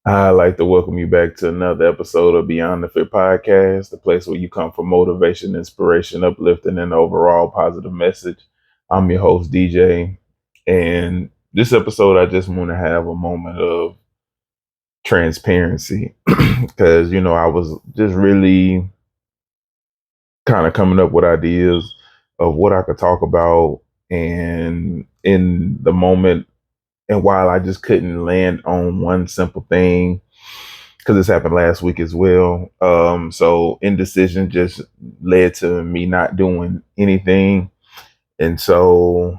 I'd like to welcome you back to another episode of Beyond the Fit podcast, the place where you come for motivation, inspiration, uplifting, and overall positive message. I'm your host, DJ. And this episode, I just want to have a moment of transparency because, I was just really kind of coming up with ideas of what I could talk about. And in the moment, and while I just couldn't land on one simple thing, because this happened last week as well. So indecision just led to me not doing anything. And so,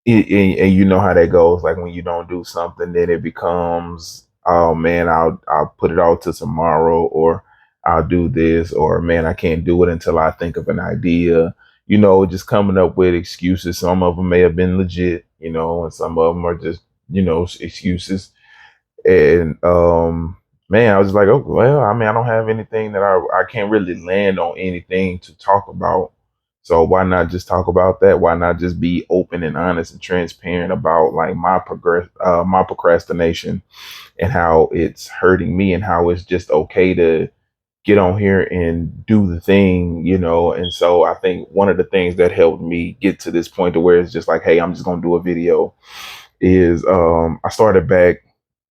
and you know how that goes. Like when you don't do something, then it becomes, oh man, I'll put it all to tomorrow, or I'll do this, or man, I can't do it until I think of an idea. Just coming up with excuses. Some of them may have been legit, and some of them are just, excuses. And man, I was like, oh well, I mean, I don't have anything that I can't really land on anything to talk about. So why not just talk about that? Why not just be open and honest and transparent about like my procrastination and how it's hurting me and how it's just okay to get on here and do the thing. And so I think one of the things that helped me get to this point to where it's just like, hey, I'm just gonna do a video is I started back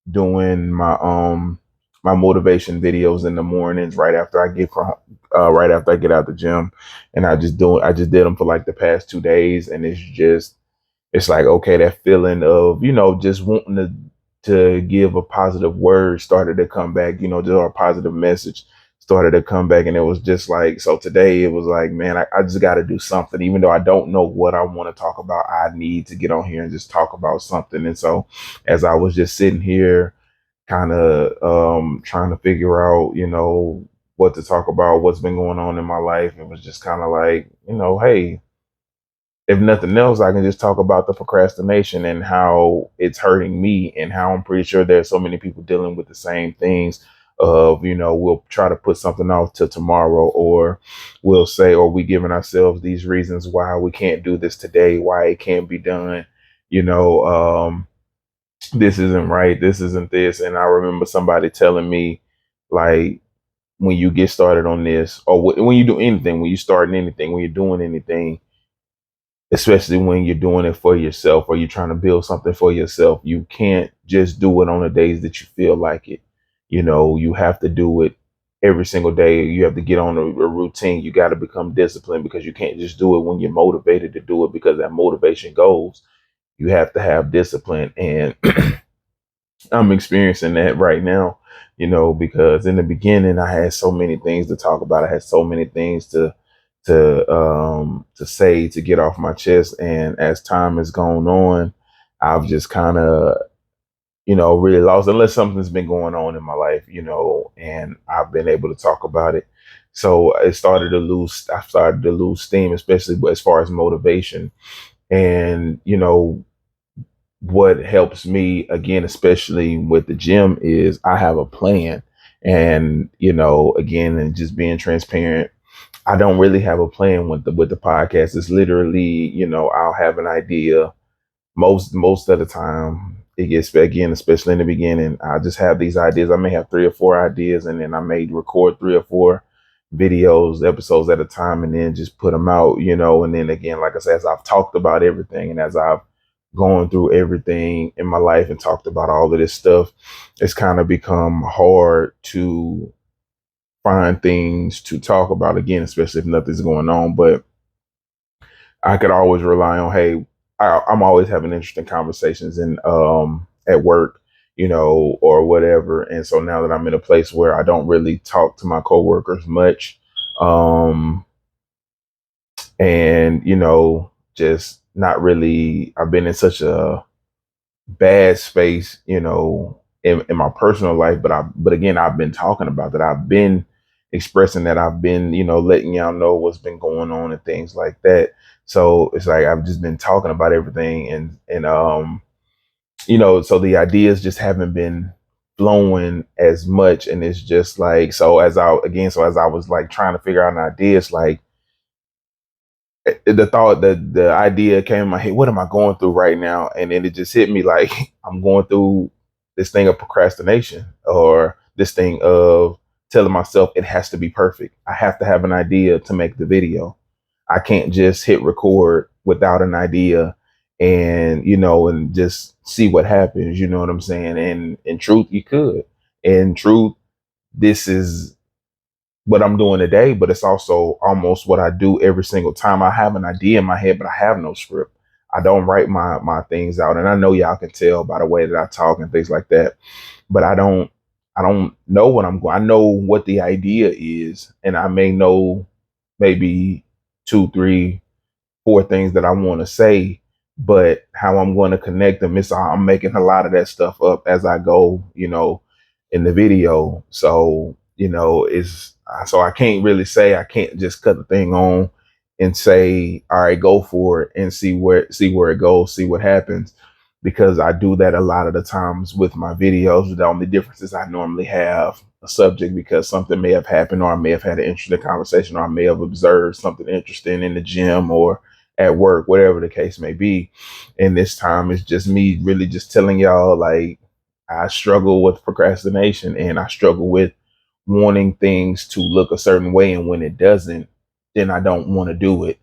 doing my motivation videos in the mornings right after I get out the gym, and I just did them for like the past 2 days, and it's like, okay, that feeling of just wanting to give a positive word started to come back, just a positive message started to come back. And it was just like, so today it was like, man, I just got to do something. Even though I don't know what I want to talk about, I need to get on here and just talk about something. And so as I was just sitting here kind of trying to figure out, what to talk about, what's been going on in my life, it was just kind of like, hey, if nothing else, I can just talk about the procrastination and how it's hurting me, and how I'm pretty sure there's so many people dealing with the same things of, we'll try to put something off till tomorrow, or we'll say, or we giving ourselves these reasons why we can't do this today, why it can't be done, you know, this isn't right, this isn't this. And I remember somebody telling me, like, when you get started on this, or when you do anything, when you starting anything, when you're doing anything, especially when you're doing it for yourself or you're trying to build something for yourself, you can't just do it on the days that you feel like it. You have to do it every single day. You have to get on a routine. You got to become disciplined, because you can't just do it when you're motivated to do it, because that motivation goes. You have to have discipline. And I'm experiencing that right now, because in the beginning I had so many things to talk about. I had so many things to say, to get off my chest. And as time has gone on, I've just kind of, really lost, unless something's been going on in my life, and I've been able to talk about it. So I started to lose steam, especially as far as motivation. And, what helps me again, especially with the gym, is I have a plan. And, again, and just being transparent, I don't really have a plan with the podcast. It's literally, I'll have an idea most of the time. It gets, again, especially in the beginning, I just have these ideas. I may have 3 or 4 ideas, and then I may record 3 or 4 videos, episodes at a time, and then just put them out, and then again, like I said, as I've talked about everything, and as I've gone through everything in my life and talked about all of this stuff, it's kind of become hard to find things to talk about again, especially if nothing's going on. But I could always rely on, hey, I'm always having interesting conversations at work, or whatever. And so now that I'm in a place where I don't really talk to my coworkers much, um, and just not really, I've been in such a bad space, in my personal life. But again, I've been talking about that. I've been expressing that. I've been, letting y'all know what's been going on and things like that. So it's like I've just been talking about everything, and so the ideas just haven't been flowing as much. And it's just like, so as I was like trying to figure out an idea, it's like the thought that the idea came in my head, what am I going through right now? And then it just hit me like I'm going through this thing of procrastination, or this thing of telling myself it has to be perfect. I have to have an idea to make the video. I can't just hit record without an idea and, and just see what happens. You know what I'm saying? And in truth, you could. In truth, this is what I'm doing today, but it's also almost what I do every single time. I have an idea in my head, but I have no script. I don't write my things out. And I know y'all can tell by the way that I talk and things like that, but I don't know what I'm going. I know what the idea is, and I may know maybe two, three, four things that I want to say, but how I'm going to connect them is I'm making a lot of that stuff up as I go, in the video. So, it's so I can't really say, I can't just cut the thing on and say, all right, go for it and see where it goes, see what happens. Because I do that a lot of the times with my videos. The only difference is I normally have a subject because something may have happened, or I may have had an interesting conversation, or I may have observed something interesting in the gym or at work, whatever the case may be. And this time it's just me really just telling y'all, like, I struggle with procrastination, and I struggle with wanting things to look a certain way. And when it doesn't, then I don't want to do it.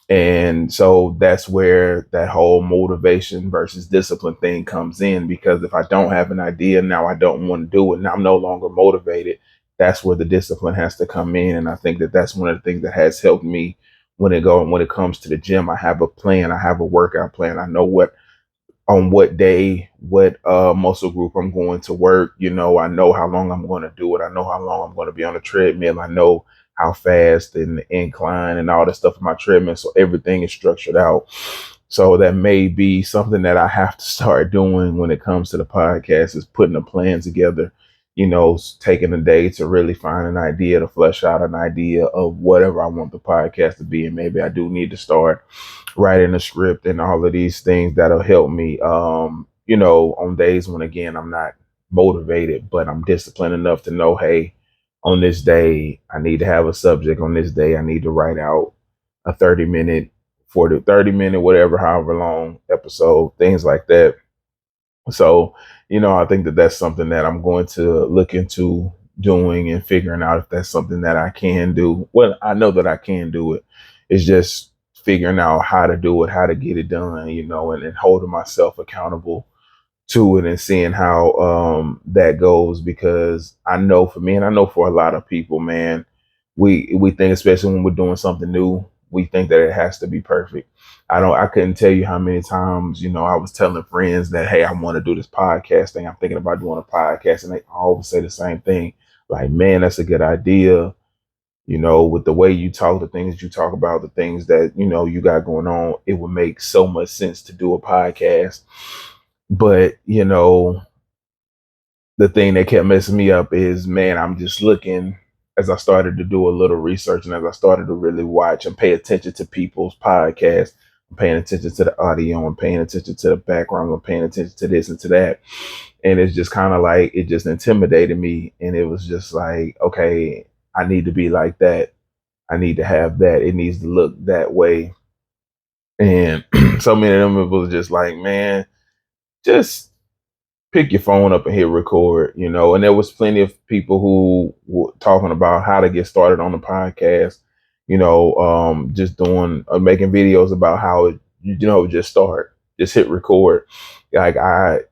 And so that's where that whole motivation versus discipline thing comes in, because if I don't have an idea, now I don't want to do it. Now I'm no longer motivated. That's where the discipline has to come in. And I think that that's one of the things that has helped me when it comes to the gym. I have a plan. I have a workout plan. I know on what day, what muscle group I'm going to work. I know how long I'm going to do it. I know how long I'm going to be on the treadmill. I know how fast and the incline and all that stuff on my treadmill. So everything is structured out. So that may be something that I have to start doing when it comes to the podcast, is putting a plan together, taking a day to really find an idea, to flesh out an idea of whatever I want the podcast to be. And maybe I do need to start writing a script and all of these things that'll help me, on days when, again, I'm not motivated, but I'm disciplined enough to know, hey, on this day, I need to have a subject. On this day, I need to write out a 30-minute, 40, 30-minute, whatever, however long episode, things like that. So, I think that that's something that I'm going to look into doing and figuring out if that's something that I can do. Well, I know that I can do it. It's just figuring out how to do it, how to get it done, and holding myself accountable to it and seeing how that goes. Because I know for me, and I know for a lot of people, man, we think, especially when we're doing something new, we think that it has to be perfect. I couldn't tell you how many times, I was telling friends that, hey, I want to do this podcast thing. I'm thinking about doing a podcast, and they always say the same thing. Like, man, that's a good idea. With the way you talk, the things you talk about, the things that, you got going on, it would make so much sense to do a podcast. But, the thing that kept messing me up is, man, I'm just looking, as I started to do a little research and as I started to really watch and pay attention to people's podcasts, I'm paying attention to the audio, I'm paying attention to the background, I'm paying attention to this and to that. And it's just kind of like, it just intimidated me. And it was just like, okay, I need to be like that. I need to have that. It needs to look that way. And so many of them, it was just like, man, just pick your phone up and hit record, and there was plenty of people who were talking about how to get started on the podcast, just doing, making videos about how just start, just hit record. Like,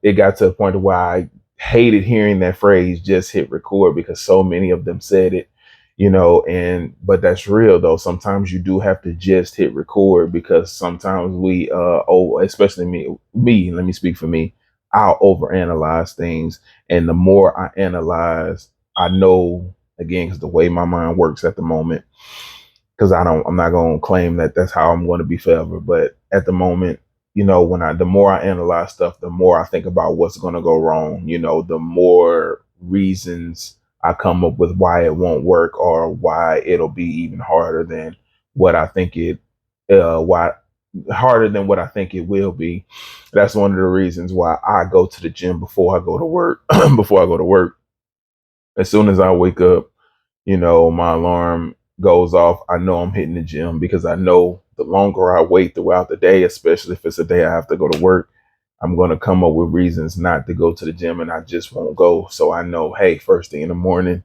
it got to a point where I hated hearing that phrase, just hit record, because so many of them said it, but that's real though. Sometimes you do have to just hit record, because sometimes we, especially me, let me speak for me. I'll overanalyze things. And the more I analyze, I know, again, because the way my mind works at the moment, because I'm not going to claim that that's how I'm going to be forever. But at the moment, the more I analyze stuff, the more I think about what's going to go wrong, the more reasons I come up with why it won't work, or why it'll be even harder than what I think why harder than what I think it will be. That's one of the reasons why I go to the gym before I go to work. Before I go to work, as soon as I wake up, my alarm goes off. I know I'm hitting the gym, because I know the longer I wait throughout the day, especially if it's a day I have to go to work, I'm going to come up with reasons not to go to the gym, and I just won't go. So I know, hey, first thing in the morning,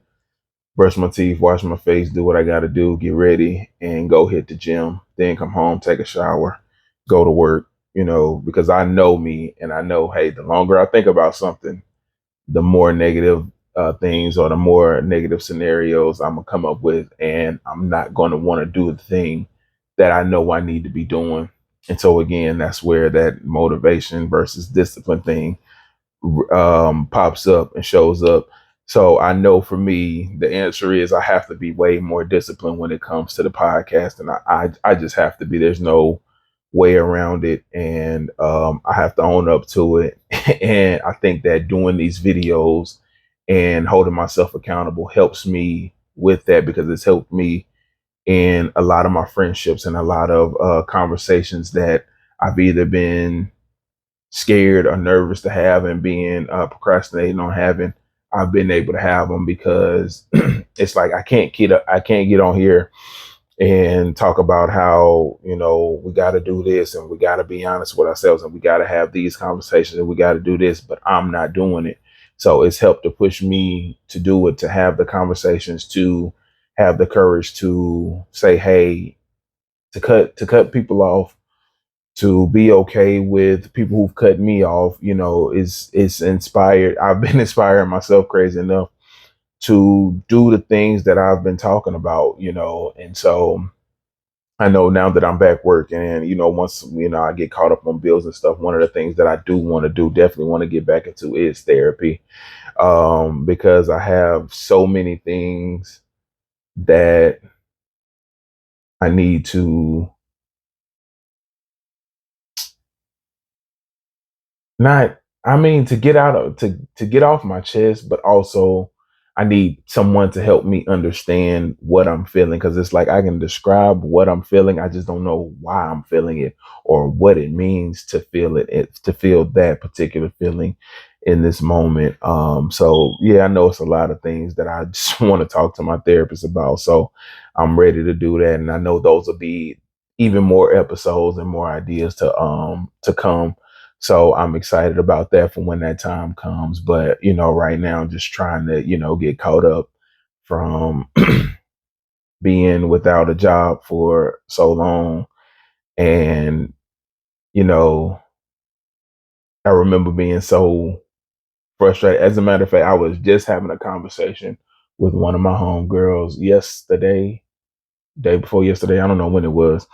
brush my teeth, wash my face, do what I got to do, get ready, and go hit the gym. Then come home, take a shower, go to work, because I know me and I know, hey, the longer I think about something, the more negative things or the more negative scenarios I'm going to come up with. And I'm not going to want to do the thing that I know I need to be doing. And so, again, that's where that motivation versus discipline thing pops up and shows up. So I know for me, the answer is I have to be way more disciplined when it comes to the podcast. And I just have to be. There's no way around it. And I have to own up to it. And I think that doing these videos and holding myself accountable helps me with that, because it's helped me in a lot of my friendships and a lot of conversations that I've either been scared or nervous to have and being procrastinating on having. I've been able to have them, because it's like I can't get on here and talk about how we got to do this and we got to be honest with ourselves and we got to have these conversations and we got to do this, but I'm not doing it. So it's helped to push me to do it, to have the conversations, to have the courage to say, hey, to cut people off, to be okay with people who've cut me off, is inspired. I've been inspiring myself crazy enough to do the things that I've been talking about, and so I know now that I'm back working, and once I get caught up on bills and stuff, one of the things that I do want to do, definitely want to get back into, is therapy, because I have so many things that I need to not I mean, to get out of to get off my chest, but also I need someone to help me understand what I'm feeling, because it's like I can describe what I'm feeling, I just don't know why I'm feeling it or what it means to feel to feel that particular feeling in this moment. So yeah, I know it's a lot of things that I just want to talk to my therapist about. So I'm ready to do that, and I know those will be even more episodes and more ideas to come. So I'm excited about that for when that time comes. But, right now I'm just trying to, get caught up from being without a job for so long. And, you know, I remember being so frustrated. As a matter of fact, I was just having a conversation with one of my homegirls yesterday, day before yesterday. I don't know when it was.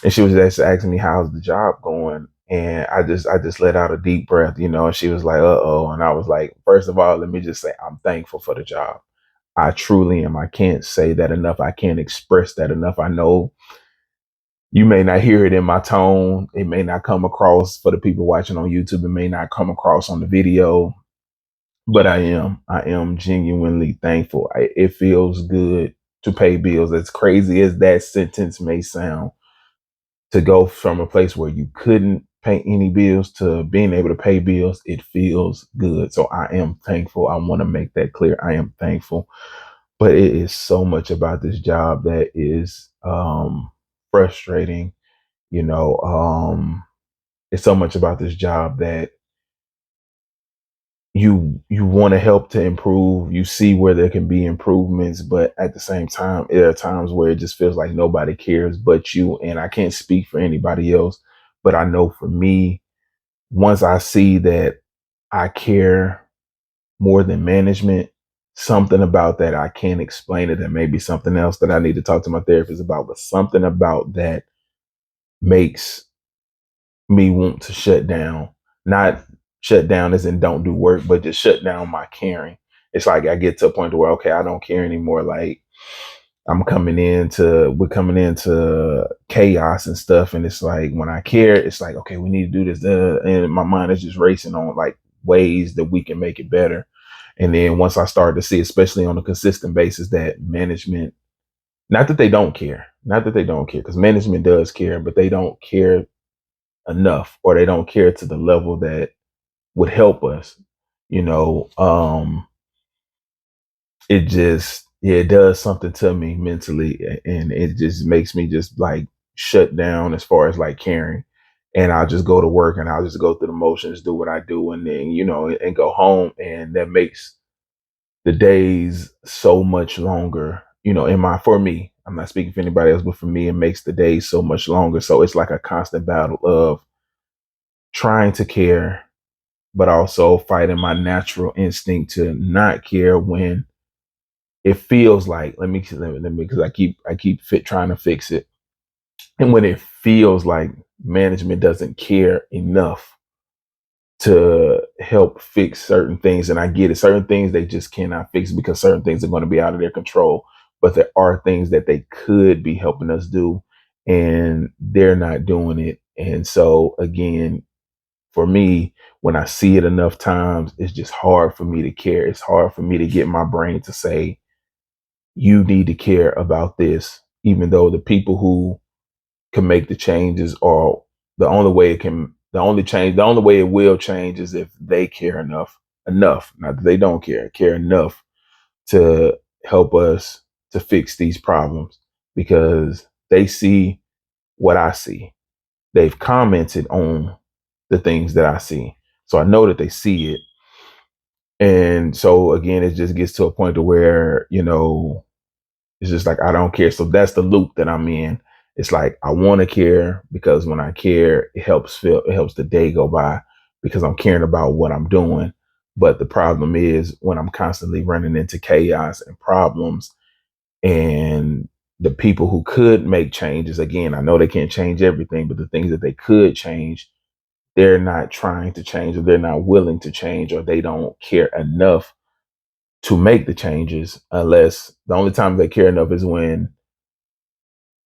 And she was just asking me, how's the job going? And I just let out a deep breath, and she was like, uh-oh. And I was like, first of all, let me just say I'm thankful for the job. I truly am. I can't say that enough. I can't express that enough. I know you may not hear it in my tone. It may not come across for the people watching on YouTube. It may not come across on the video, but I am genuinely thankful. It feels good to pay bills. As crazy as that sentence may sound, to go from a place where you couldn't pay any bills to being able to pay bills, it feels good. So I am thankful. I want to make that clear. I am thankful. But it is so much about this job that is frustrating. It's so much about this job that you want to help to improve. You see where there can be improvements, but at the same time, there are times where it just feels like nobody cares but you. And I can't speak for anybody else, but I know for me, once I see that I care more than management, something about that, I can't explain it. That may be something else that I need to talk to my therapist about, but something about that makes me want to shut down. Not shut down as in don't do work, but just shut down my caring. It's like I get to a point where, okay, I don't care anymore. Like we're coming into chaos and stuff. And it's like, when I care, it's like, okay, we need to do this. And my mind is just racing on like ways that we can make it better. And then once I start to see, especially on a consistent basis, that management, not that they don't care, because management does care, but they don't care enough, or they don't care to the level that would help us, you know, it just, yeah, it does something to me mentally, and it just makes me just like shut down as far as like caring. and I'll just go to work and I'll just go through the motions, do what I do, and then, and go home. And that makes the days so much longer, for me. I'm not speaking for anybody else, but for me, it makes the days so much longer. So it's like a constant battle of trying to care, but also fighting my natural instinct to not care when it feels like, because I keep trying to fix it. And when it feels like management doesn't care enough to help fix certain things. And I get it. Certain things they just cannot fix because certain things are going to be out of their control. But there are things that they could be helping us do, and they're not doing it. And so, again, for me, when I see it enough times, it's just hard for me to care. It's hard for me to get my brain to say, you need to care about this, even though the people who can make the changes, or the only way it will change is if they care enough, not that they don't care enough to help us to fix these problems, because they see what I see. They've commented on the things that I see. So I know that they see it. And so, again, it just gets to a point to where, it's just like I don't care. So that's the loop that I'm in. It's like I want to care, because when I care, it helps the day go by, because I'm caring about what I'm doing. But the problem is when I'm constantly running into chaos and problems, and the people who could make changes, again, I know they can't change everything, but the things that they could change, they're not trying to change, or they're not willing to change, or they don't care enough to make the changes, unless the only time they care enough is when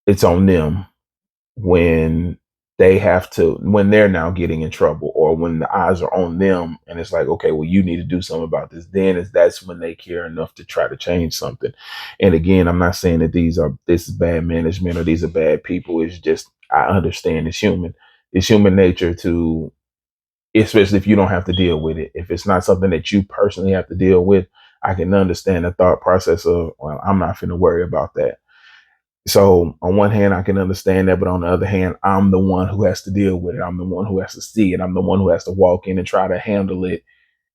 it's on them, when when they're now getting in trouble, or when the eyes are on them and it's like, okay, well, you need to do something about this. That's when they care enough to try to change something. And again, I'm not saying that this is bad management or these are bad people. It's just, I understand it's human nature to, especially if you don't have to deal with it. If it's not something that you personally have to deal with, I can understand the thought process of, well, I'm not going to worry about that. So on one hand, I can understand that, but on the other hand, I'm the one who has to deal with it. I'm the one who has to see it. I'm the one who has to walk in and try to handle it,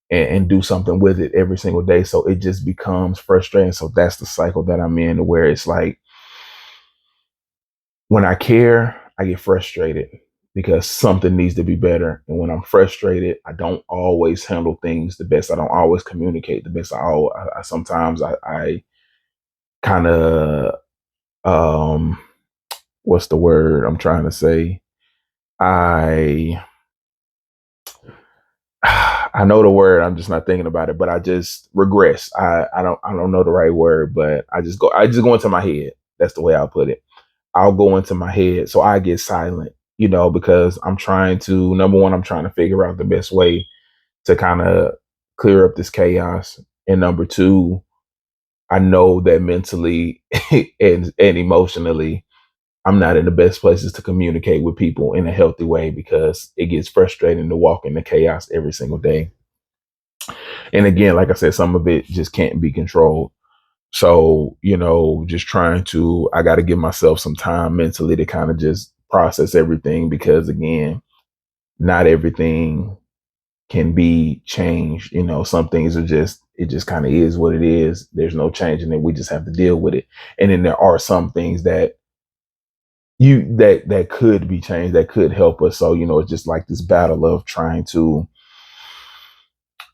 and do something with it every single day. So it just becomes frustrating. So that's the cycle that I'm in, where it's like, when I care, I get frustrated because something needs to be better. And when I'm frustrated, I don't always handle things the best. I don't always communicate the best. Sometimes I kind of, um, what's the word I'm trying to say? I I know the word, I'm just not thinking about it, but I just regress. I don't know the right word, but I just go into my head. That's the way I'll put it. I'll go into my head. So I get silent, because I'm trying to, number one, I'm trying to figure out the best way to kind of clear up this chaos. And number two, I know that mentally and emotionally, I'm not in the best places to communicate with people in a healthy way, because it gets frustrating to walk in the chaos every single day. And again, like I said, some of it just can't be controlled. So, just I got to give myself some time mentally to kind of just process everything, because again, not everything can be changed. Some things it just kind of is what it is. There's no changing it. We just have to deal with it. And then there are some things that could be changed, that could help us. So, it's just like this battle of trying to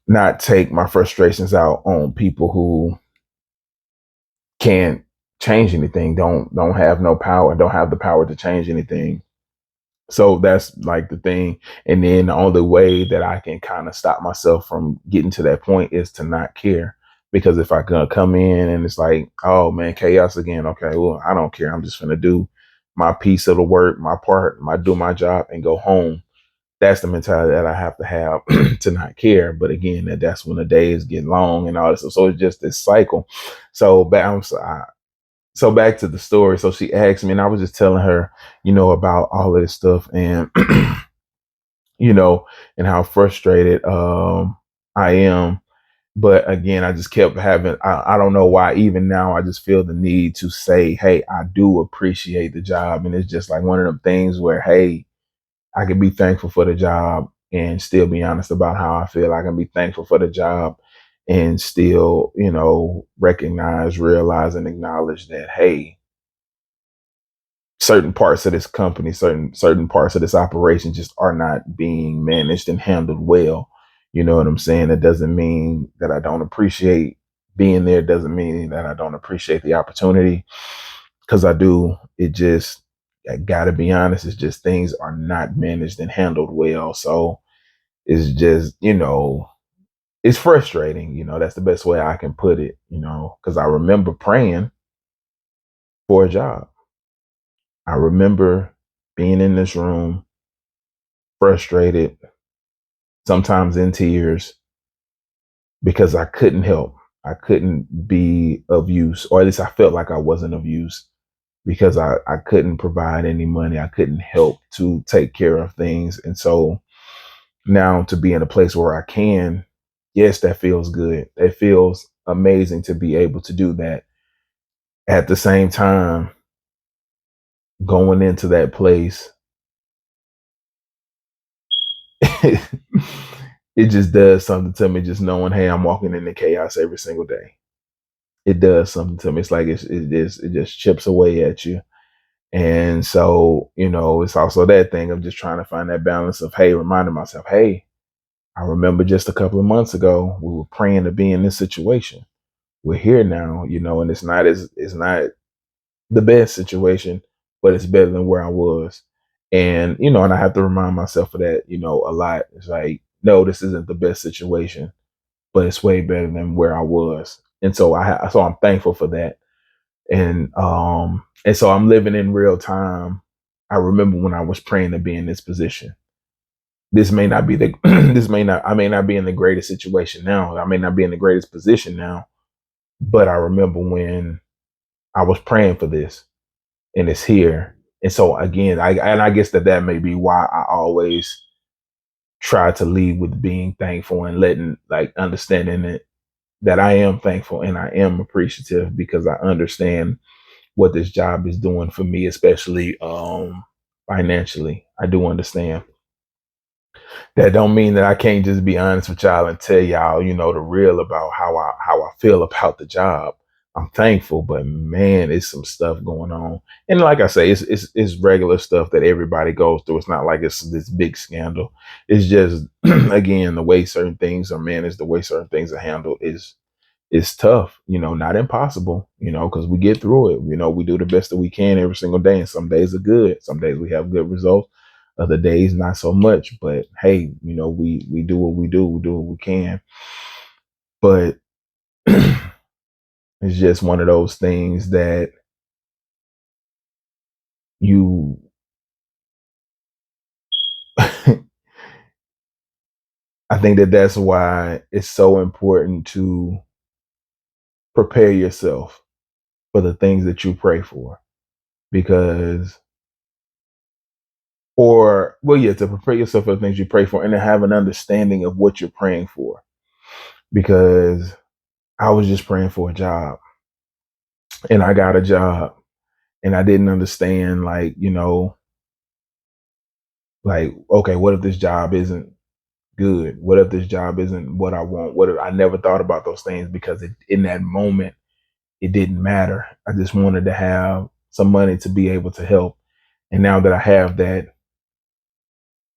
not take my frustrations out on people who can't change anything, don't have no power, don't have the power to change anything. So that's like the thing. And then the only way that I can kind of stop myself from getting to that point is to not care. Because if I can come in and it's like, oh man, chaos again. Okay, well, I don't care. I'm just gonna do my piece of the work, my part, do my job and go home. That's the mentality that I have to have to not care. But again, that's when the days get long and all this. So it's just this cycle. So back to the story. So she asked me, and I was just telling her, about all of this stuff, and and how frustrated I am. But again, I just kept having. I don't know why. Even now, I just feel the need to say, "Hey, I do appreciate the job," and it's just like one of them things where, hey, I can be thankful for the job and still be honest about how I feel. I can be thankful for the job and still, recognize, realize, and acknowledge that, hey, certain parts of this company, certain parts of this operation just are not being managed and handled well. You know what I'm saying? It doesn't mean that I don't appreciate being there. It doesn't mean that I don't appreciate the opportunity, because I do. I gotta be honest, it's just things are not managed and handled well. So it's just, it's frustrating. That's the best way I can put it, because I remember praying for a job. I remember being in this room, frustrated, sometimes in tears, because I couldn't help. I couldn't be of use, or at least I felt like I wasn't of use, because I couldn't provide any money. I couldn't help to take care of things. And so now to be in a place where I can, yes, that feels good. It feels amazing to be able to do that. At the same time, going into that place, it just does something to me, just knowing, hey, I'm walking into chaos every single day. It does something to me. It's like it just chips away at you. And so, it's also that thing of just trying to find that balance of, hey, reminding myself, hey, I remember just a couple of months ago, we were praying to be in this situation. We're here now, and it's not the best situation, but it's better than where I was. And I have to remind myself of that, a lot. It's like, no, this isn't the best situation, but it's way better than where I was. And so so I'm thankful for that. And so I'm living in real time. I remember when I was praying to be in this position. This may not be the I may not be in the greatest situation now. I may not be in the greatest position now, but I remember when I was praying for this, and it's here. And so again, I guess that may be why I always try to lead with being thankful and letting, like, understanding it, that I am thankful and I am appreciative, because I understand what this job is doing for me, especially financially. I do understand. That don't mean that I can't just be honest with y'all and tell y'all, the real about how I feel about the job. I'm thankful, but man, it's some stuff going on. And like I say, it's regular stuff that everybody goes through. It's not like it's this big scandal. It's just again, the way certain things are managed, the way certain things are handled is tough, not impossible, because we get through it. We do the best that we can every single day. And some days are good. Some days we have good results. Other days, not so much. But hey, we do what we do. We do what we can. But it's just one of those things that you, I think that's why it's so important to prepare yourself for the things that you pray for. Because or well, yeah, to prepare yourself for the things you pray for and to have an understanding of what you're praying for. Because I was just praying for a job, and I got a job, and I didn't understand, like, like, okay, what if this job isn't good? What if this job isn't what I want? What if I never thought about those things, because in that moment it didn't matter. I just wanted to have some money to be able to help. And now that I have that,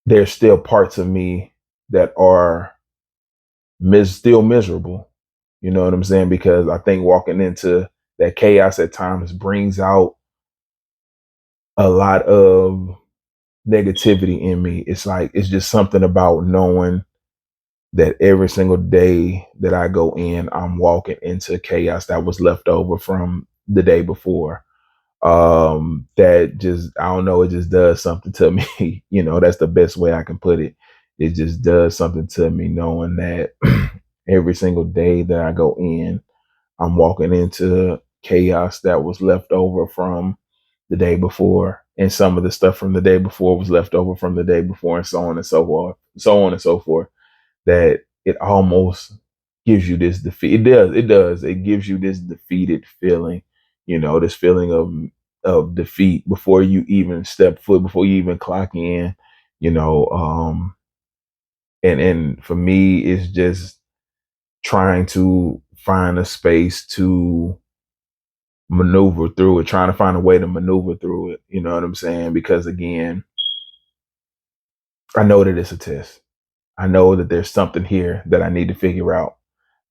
there's still parts of me that are still miserable. You know what I'm saying? Because I think walking into that chaos at times brings out a lot of negativity in me. It's like, it's just something about knowing that every single day that I go in, I'm walking into chaos that was left over from the day before. That just, I don't know, it just does something to me. That's the best way I can put it. It just does something to me knowing that every single day that I go in, I'm walking into chaos that was left over from the day before. And some of the stuff from the day before was left over from the day before, and so on and so forth, so on and so forth. That it almost gives you this defeat. It does. It gives you this defeated feeling, this feeling of defeat before you even step foot, before you even clock in. you know, and for me, it's just trying to find a space to maneuver through it, trying to find a way to maneuver through it. You know what I'm saying? Because again, I know that it's a test. I know that there's something here that I need to figure out.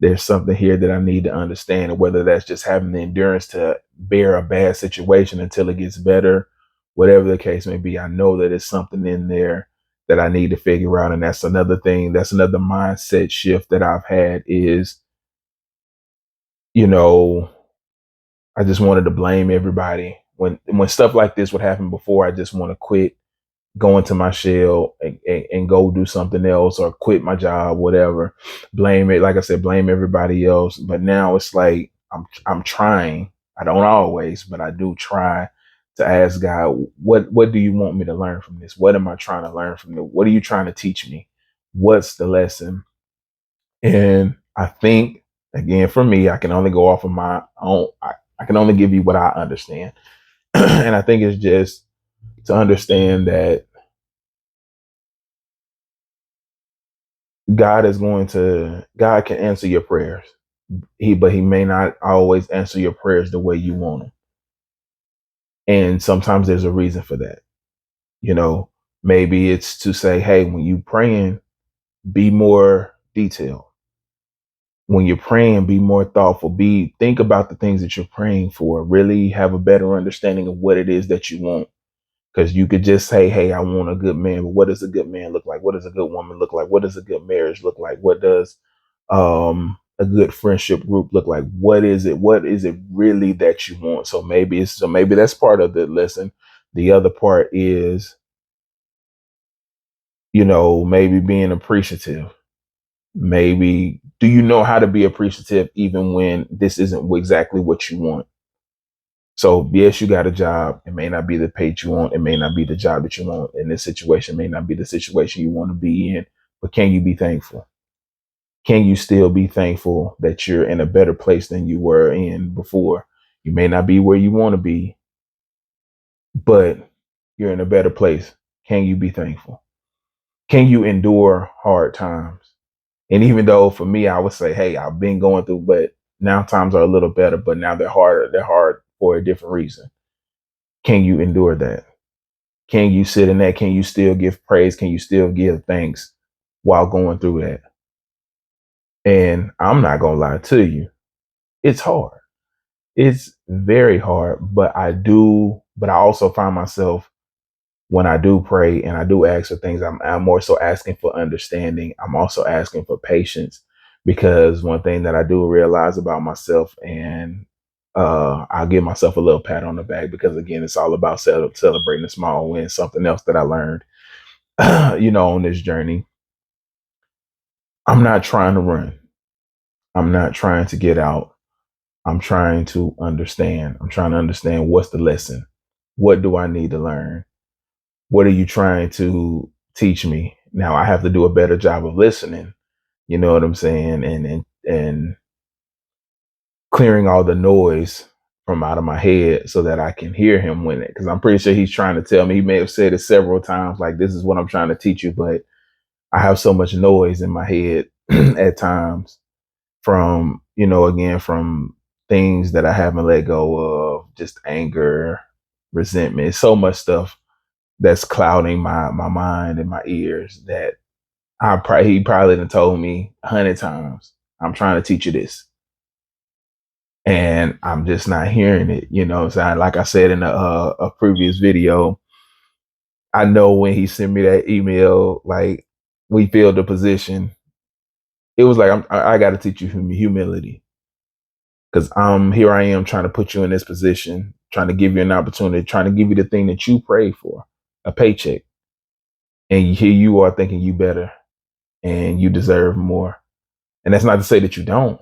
There's something here that I need to understand, and whether that's just having the endurance to bear a bad situation until it gets better, whatever the case may be, I know that it's something in there that I need to figure out. And that's another thing, that's another mindset shift that I've had is, you know, I just wanted to blame everybody. When stuff like this would happen before, I just want to quit, go into my shell and go do something else or quit my job, whatever. Blame it, like I said, blame everybody else. But now it's like I'm trying. I don't always, but I do try to ask God, what do you want me to learn from this? What am I trying to learn from this? What are you trying to teach me? What's the lesson? And I think again, for me, I can only go off of my own. I can only give you what I understand. And I think it's just to understand that God can answer your prayers. But he may not always answer your prayers the way you want them. And sometimes there's a reason for that. You know, maybe it's to say, hey, when you praying, be more detailed. When you're praying, be more thoughtful. Think about the things that you're praying for. Really have a better understanding of what it is that you want. Because you could just say, hey, I want a good man, but what does a good man look like? What does a good woman look like? What does a good marriage look like? What does a good friendship group look like? What is it really that you want? So maybe that's part of the lesson. The other part is, maybe being appreciative. Maybe do you know how to be appreciative even when this isn't exactly what you want? So yes, you got a job. It may not be the pay you want. It may not be the job that you want. And this situation may not be the situation you want to be in. But can you be thankful? Can you still be thankful that you're in a better place than you were in before? You may not be where you want to be, but you're in a better place. Can you be thankful? Can you endure hard times? And even though for me, I would say, hey, I've been going through, but now times are a little better, but now they're harder. They're hard for a different reason. Can you endure that? Can you sit in that? Can you still give praise? Can you still give thanks while going through that? And I'm not going to lie to you. It's hard. It's very hard, but I also find myself when I do pray and I do ask for things, I'm more so asking for understanding. I'm also asking for patience because one thing that I do realize about myself, and I'll give myself a little pat on the back because again, it's all about celebrating the small wins. Something else that I learned, on this journey. I'm not trying to run. I'm not trying to get out. I'm trying to understand. I'm trying to understand what's the lesson. What do I need to learn? What are you trying to teach me? Now I have to do a better job of listening. You know what I'm saying? And clearing all the noise from out of my head so that I can hear him when it. Because I'm pretty sure he's trying to tell me. He may have said it several times, like this is what I'm trying to teach you, but I have so much noise in my head at times from, again, from things that I haven't let go of, just anger, resentment, so much stuff that's clouding my mind and my ears that he probably done told me 100 times, I'm trying to teach you this. And I'm just not hearing it, So like I said in a previous video, I know when he sent me that email, like we filled the position, it was like I got to teach you humility because here I am trying to put you in this position, trying to give you an opportunity, trying to give you the thing that you prayed for, a paycheck, and here you are thinking you better and you deserve more. And that's not to say that you don't,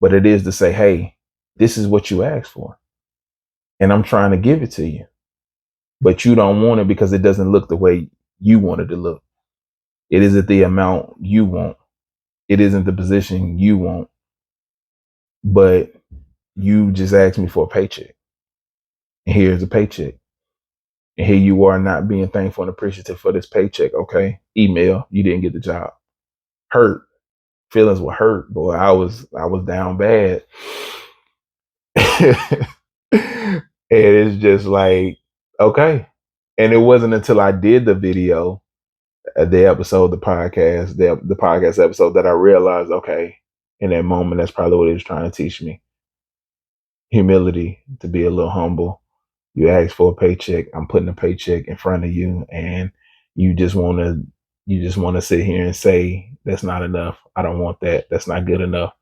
but it is to say, hey, this is what you asked for, and I'm trying to give it to you, but you don't want it because it doesn't look the way you want it to look. It isn't the amount you want. It isn't the position you want, but you just asked me for a paycheck. And here's a paycheck. And here you are not being thankful and appreciative for this paycheck. Okay. Email, you didn't get the job. Hurt. Feelings were hurt. Boy, I was down bad. And it's just like, okay. And it wasn't until I did the video, the episode, the podcast episode, that I realized, okay, in that moment, that's probably what he was trying to teach me. Humility, to be a little humble. You ask for a paycheck. I'm putting a paycheck in front of you, and you just want to sit here and say that's not enough. I don't want that. That's not good enough.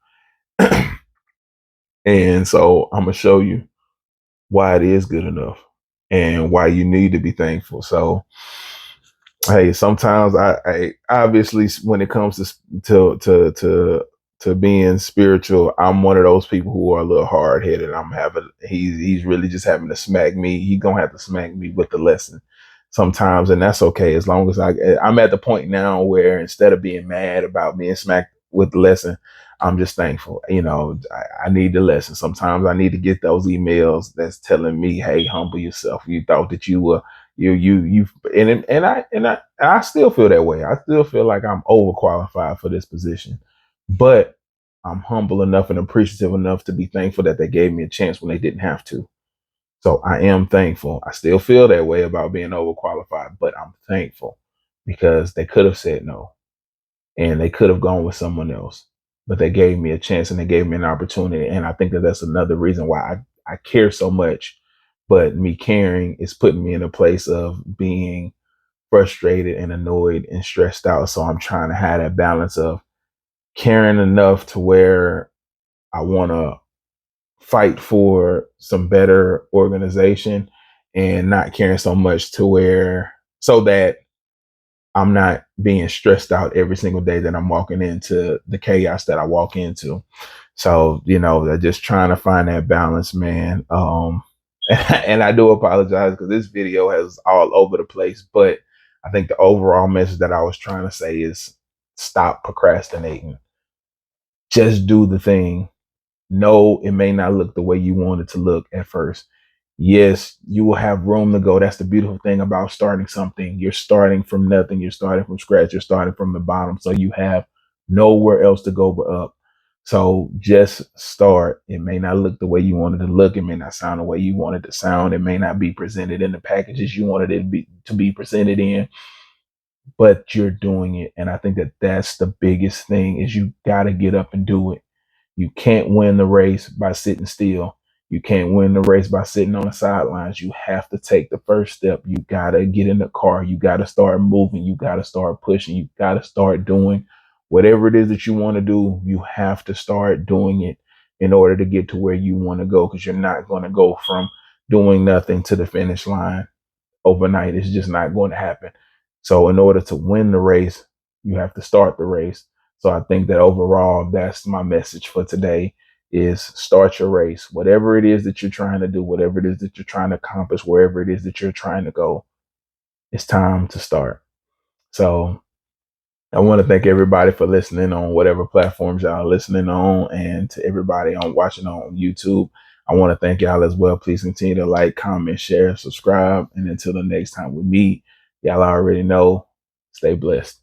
And so I'm gonna show you why it is good enough and why you need to be thankful. So hey, sometimes I obviously, when it comes to being spiritual, I'm one of those people who are a little hard headed. He's really just having to smack me. He's gonna have to smack me with the lesson sometimes, and that's okay, as long as I'm at the point now where instead of being mad about being smacked with the lesson, I'm just thankful. I need the lesson. Sometimes I need to get those emails that's telling me, hey, humble yourself. You thought that you were you and I still feel that way. I still feel like I'm overqualified for this position, but I'm humble enough and appreciative enough to be thankful that they gave me a chance when they didn't have to. So I am thankful. I still feel that way about being overqualified, but I'm thankful because they could have said no and they could have gone with someone else, but they gave me a chance and they gave me an opportunity. And I think that that's another reason why I care so much. But me caring is putting me in a place of being frustrated and annoyed and stressed out. So I'm trying to have that balance of caring enough to where I want to fight for some better organization, and not caring so much to where, so that I'm not being stressed out every single day that I'm walking into the chaos that I walk into. So, they're just trying to find that balance, man. And I do apologize because this video has all over the place, but I think the overall message that I was trying to say is stop procrastinating. Just do the thing. No, it may not look the way you want it to look at first. Yes, you will have room to go. That's the beautiful thing about starting something. You're starting from nothing. You're starting from scratch. You're starting from the bottom. So you have nowhere else to go but up. So just start. It may not look the way you wanted to look. It may not sound the way you wanted to sound. It may not be presented in the packages you wanted it to be presented in, but you're doing it. And I think that that's the biggest thing, is you got to get up and do it. You can't win the race by sitting still. You can't win the race by sitting on the sidelines. You have to take the first step. You got to get in the car. You got to start moving. You got to start pushing. You got to start doing whatever it is that you want to do. You have to start doing it in order to get to where you want to go, because you're not going to go from doing nothing to the finish line overnight. It's just not going to happen. So in order to win the race, you have to start the race. So I think that overall, that's my message for today, is start your race. Whatever it is that you're trying to do, whatever it is that you're trying to accomplish, wherever it is that you're trying to go, it's time to start. So I want to thank everybody for listening on whatever platforms y'all are listening on, and to everybody on watching on YouTube, I want to thank y'all as well. Please continue to like, comment, share, subscribe. And until the next time we meet, y'all already know, stay blessed.